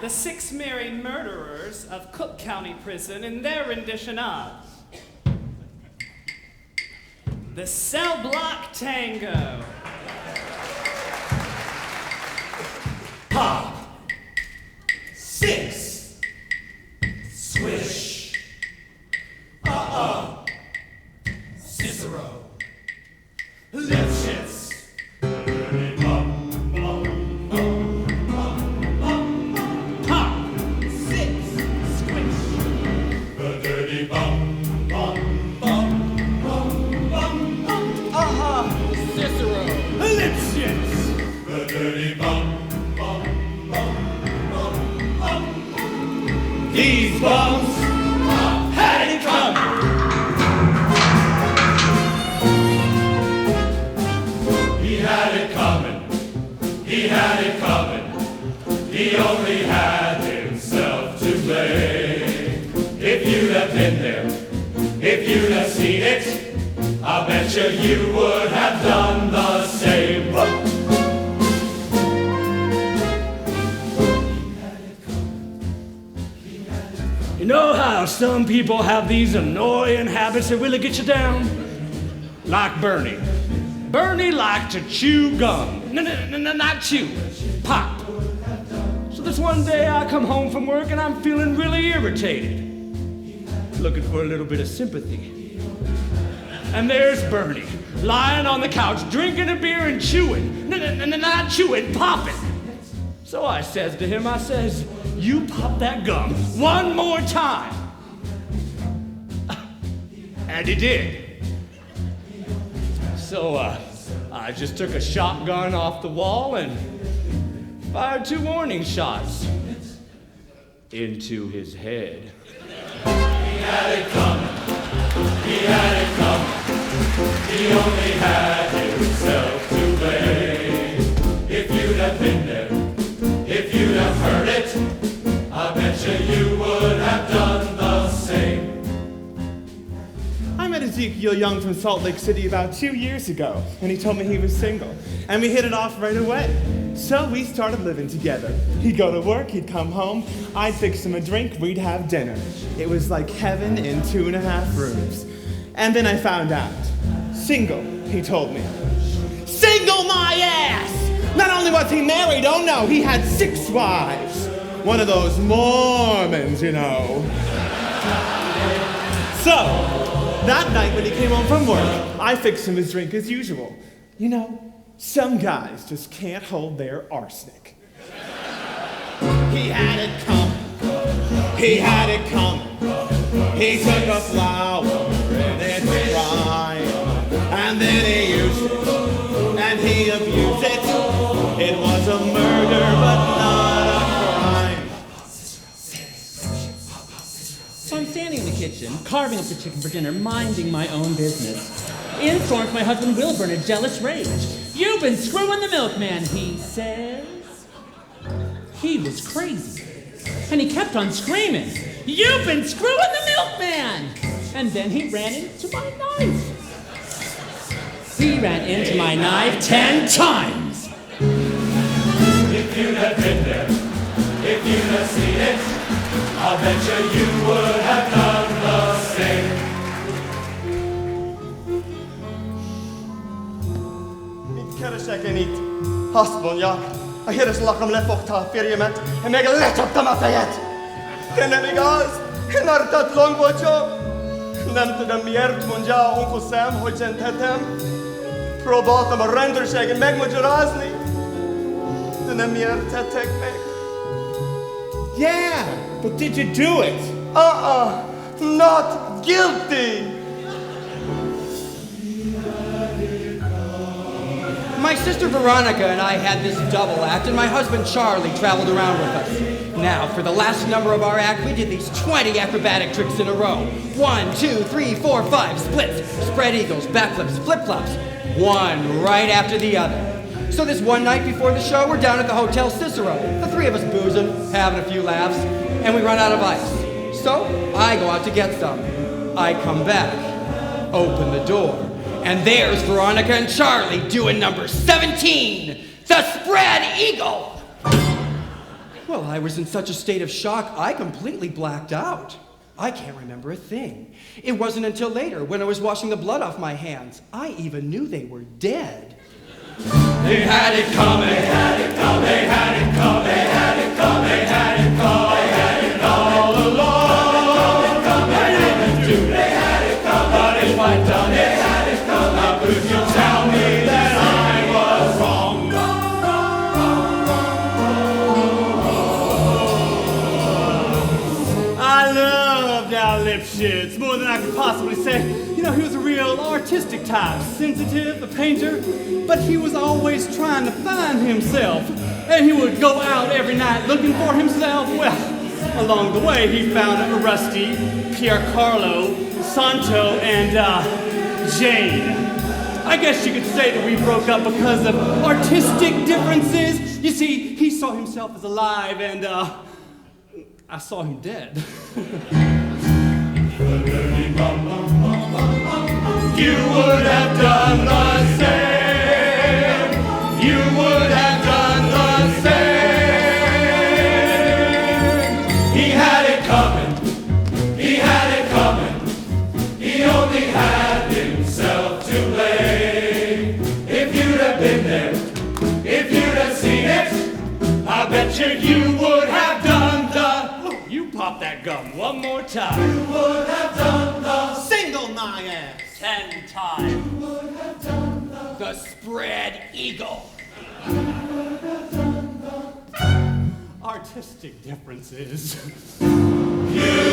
the 6 married murderers of Cook County Prison in their rendition of the Cell Block Tango. Pop. 6. Swish. Cicero. Lipschitz. These bums had it coming. He had it coming. He had it coming. He only had himself to blame. If you'd have been there, if you'd have seen it, I bet you would have done the same. You know how some people have these annoying habits that really get you down? Like Bernie. Bernie liked to chew gum. No, not chew. Pop. So this one day I come home from work and I'm feeling really irritated. Looking for a little bit of sympathy. And there's Bernie, lying on the couch, drinking a beer and chewing. Not chewing, popping. So I says to him, I says, you pop that gum one more time. And he did. So I just took a shotgun off the wall and fired 2 warning shots into his head. He had it coming. He had it coming. He only had himself to blame. If you'd have been there, if you'd have heard it, I bet you would have done the same. I met Ezekiel Young from Salt Lake City about 2 years ago, and he told me he was single. And we hit it off right away. So we started living together. He'd go to work, he'd come home, I'd fix him a drink, we'd have dinner. It was like heaven in 2.5 rooms. And then I found out. Single, he told me. Single my ass! Not only was he married, oh no, he had 6 wives. One of those Mormons, you know. So, that night when he came home from work, I fixed him his drink as usual. You know, some guys just can't hold their arsenic. He had it coming. He had it coming. He took a flower and then cried. And then he used it. And he abused it. It was a murder, but not a crime. So I'm standing in the kitchen, carving up the chicken for dinner, minding my own business. In storms my husband Wilbur in a jealous rage. You've been screwing the milkman, he says. He was crazy. And he kept on screaming, you've been screwing the milkman! And then he ran into my knife. He ran into my knife 10 times. If you'd have been there, if you'd have seen it, I'll bet you would have done the same. Mit keresek én itt? Azt mondja, a híres lakam lefogta a férjemet, én meg lecsaptam a fejet. De nem igaz, én ártatlan vagyok. Nem tudom miért mondja Uncle Sam, hogy csendhetem. Próbáltam a rendőrségen megmagyarázni, de nem értettek meg. Yeah, but did you do it? Not guilty. My sister Veronica and I had this double act, and my husband Charlie traveled around with us. Now, for the last number of our act, we did these 20 acrobatic tricks in a row. 1, 2, 3, 4, 5, splits, spread eagles, backflips, flip-flops. One right after the other. So this one night before the show, we're down at the Hotel Cicero. The 3 of us boozing, having a few laughs, and we run out of ice. So I go out to get some. I come back, open the door, and there's Veronica and Charlie doing number 17, the spread eagle. Well, I was in such a state of shock, I completely blacked out. I can't remember a thing. It wasn't until later, when I was washing the blood off my hands, I even knew they were dead. They had it coming, they had it coming, they had it coming, they had it coming, they had it coming, they had it all along. They didn't do, they had it coming, but if I'd done it, they had it coming. How could you tell me that I was wrong? I loved Al Lipschitz more than I could possibly say. You know, he was a real artistic type, sensitive, a painter, but he was always trying to find himself. And he would go out every night looking for himself. Well, along the way, he found Rusty, Piercarlo, Santo, and Jane. I guess you could say that we broke up because of artistic differences. You see, he saw himself as alive, and I saw him dead. You would have done the same. You would have done the same. He had it coming. He had it coming. He only had himself to blame. If you'd have been there, if you'd have seen it, I bet you would have done the. You pop that gum one more time. You would have done the. Single my ass. 10 times. The spread eagle. Artistic differences. You